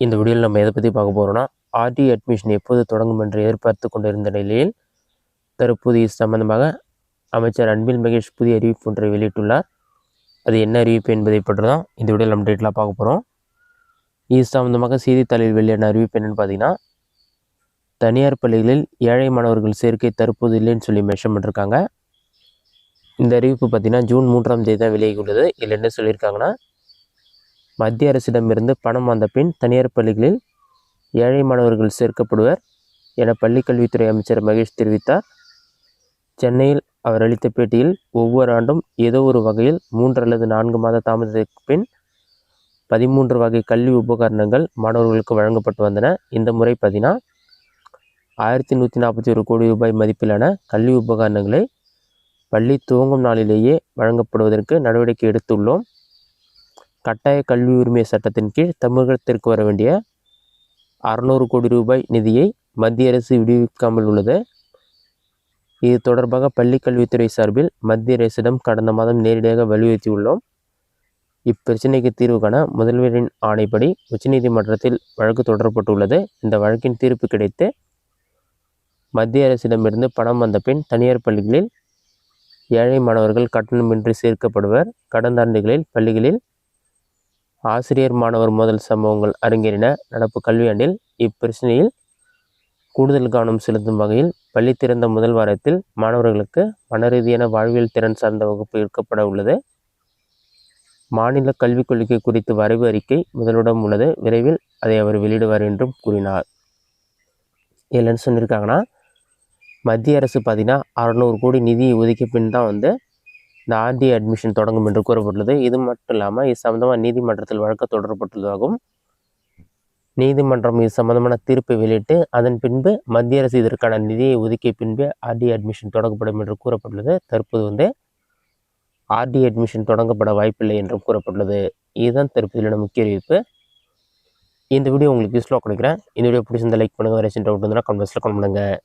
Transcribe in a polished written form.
இந்த வீடியோவில் நம்ம எதை பற்றி பார்க்க போகிறோம்னா, ஆர்டி அட்மிஷன் எப்போது தொடங்கும் என்று எதிர்பார்த்து கொண்டிருந்த நிலையில் தற்போது இது சம்பந்தமாக அமைச்சர் அன்பில் மகேஷ் புதிய அறிவிப்பு ஒன்றை வெளியிட்டுள்ளார். அது என்ன அறிவிப்பு என்பதை பற்றி தான் இந்த வீடியோவில் நம்ம டீட்டெயிலாக பார்க்க போகிறோம். இது சம்பந்தமாக செய்தித்தாளில் வெளியான அறிவிப்பு என்னென்னு பார்த்தீங்கன்னா, தனியார் பள்ளிகளில் ஏழை மாணவர்கள் சேர்க்கை தற்போது இல்லைன்னு சொல்லி மென்ஷன் பண்ணிருக்காங்க. இந்த அறிவிப்பு பார்த்தீங்கன்னா ஜூன் 3ஆம் தேதி தான் வெளியாகியுள்ளது. இதில் என்ன சொல்லியிருக்காங்கன்னா, மத்திய அரசிடமிருந்து பணம் வந்த பின் தனியார் பள்ளிகளில் ஏழை மாணவர்கள் சேர்க்கப்படுவர் என பள்ளிக்கல்வித்துறை அமைச்சர் மகேஷ் தெரிவித்தார். சென்னையில் அவர் அளித்த பேட்டியில், ஒவ்வொரு ஆண்டும் ஏதோ ஒரு வகையில் 3 அல்லது 4 மாத தாமதத்திற்கு பின் 13 வகை கல்வி உபகரணங்கள் மாணவர்களுக்கு வழங்கப்பட்டு வந்தன. இந்த முறை பார்த்தீங்கன்னா 1141 கோடி ரூபாய் மதிப்பிலான கல்வி உபகரணங்களை பள்ளி துவங்கும் நாளிலேயே வழங்கப்படுவதற்கு நடவடிக்கை எடுத்துள்ளோம். கட்டாய கல்வி உரிமை சட்டத்தின் கீழ் தமிழகத்திற்கு வர வேண்டிய 600 கோடி ரூபாய் நிதியை மத்திய அரசு விடுவிக்காமல் உள்ளது. இது தொடர்பாக பள்ளிக்கல்வித்துறை சார்பில் மத்திய அரசிடம் கடந்த மாதம் நேரடியாக வலியுறுத்தியுள்ளோம். இப்பிரச்சனைக்கு தீர்வு காண முதல்வரின் ஆணைப்படி உச்சநீதிமன்றத்தில் வழக்கு தொடரப்பட்டுள்ளது. இந்த வழக்கின் தீர்ப்பு கிடைத்து மத்திய அரசிடமிருந்து பணம் வந்த பின் தனியார் பள்ளிகளில் ஏழை மாணவர்கள் கட்டணமின்றி சேர்க்கப்படுவர். கடந்த ஆண்டுகளில் பள்ளிகளில் ஆசிரியர் மாணவர் மோதல் சம்பவங்கள் அரங்கேறின. நடப்பு கல்வியாண்டில் இப்பிரச்சனையில் கூடுதல் கவனம் செலுத்தும் வகையில் பள்ளி திறந்த முதல் வாரத்தில் மாணவர்களுக்கு மனரீதியான வாழ்வியல் திறன் சார்ந்த வகுப்பு எடுக்கப்பட உள்ளது. மாநில கல்விக் கொள்கை குறித்து வரைவு அறிக்கை முதலிடம் உள்ளது. விரைவில் அதை அவர் வெளியிடுவார் என்றும் கூறினார். இதில் என்ன சொல்லியிருக்காங்கன்னா, மத்திய அரசு பார்த்தீங்கன்னா 600 கோடி நிதியை ஒதுக்கிய பின் தான் இந்த ஆர்டி அட்மிஷன் தொடங்கும் என்று கூறப்பட்டுள்ளது. இது மட்டும் இல்லாமல் இது சம்பந்தமாக நீதிமன்றத்தில் வழக்கு தொடரப்பட்டுள்ளதாகவும், நீதிமன்றம் இது சம்பந்தமான தீர்ப்பை வெளியிட்டு அதன் பின்பு மத்திய அரசு இதற்கான நிதியை ஒதுக்கிய பின்பு ஆர்டி அட்மிஷன் தொடங்கப்படும் என்று கூறப்பட்டுள்ளது. தற்போது ஆர்டி அட்மிஷன் தொடங்கப்பட வாய்ப்பில்லை என்றும் கூறப்பட்டுள்ளது. இதுதான் தற்போதைய முக்கிய அறிவிப்பு. இந்த வீடியோ உங்களுக்கு யூஸ்ஃபுல்லாக கொடுக்குறேன். இந்த வீடியோ பிடிச்சிருந்தா லைக் பண்ணுங்கள். வேறு டவுட் இருந்தால் கமெண்ட் பாக்ஸில் கமெண்ட் பண்ணுங்கள்.